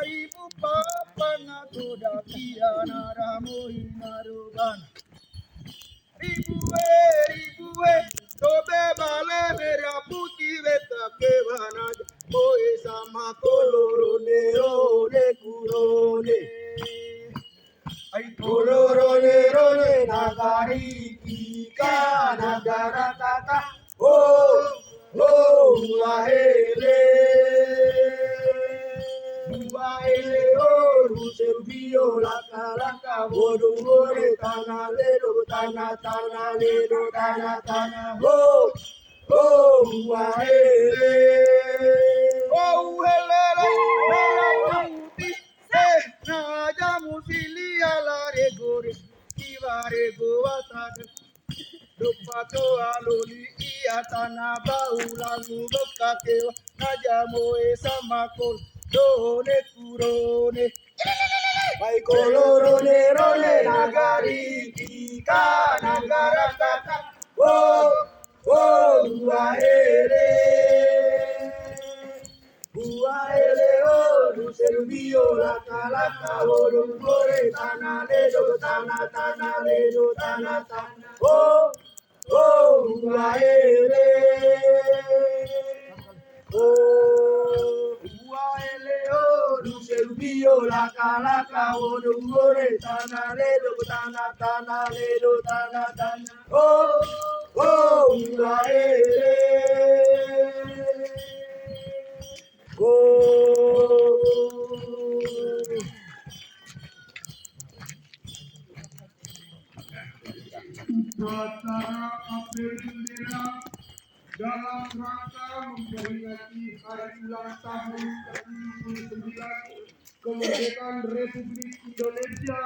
ibu papa na toda kia na ramoi na rogan. Ribue, tobe bale mera puti veta ke vana. Moe sama kolorone rone kurone. Ay kolorone rone nagari tika nagara kaka. Oh, ahele. Baile oru servio la calaca borumore tana lero tana tana lero tana tana hele la tuti se na ya musilia la regore ivare goata Dupato aloli iatana baula nuboka kewa najamo esamakol done kurone Ay colorone rone nagari tika nagara kaka uaere oru servio la calaca borumore tana ledo tana tana ledo tana tana uaere uaere oru servio la calaca borumore tana ledo tana tana ledo tana tana uaere Upacara apel bendera dalam rangka memperingati hari ulang tahun ke-79 kemerdekaan Republik Indonesia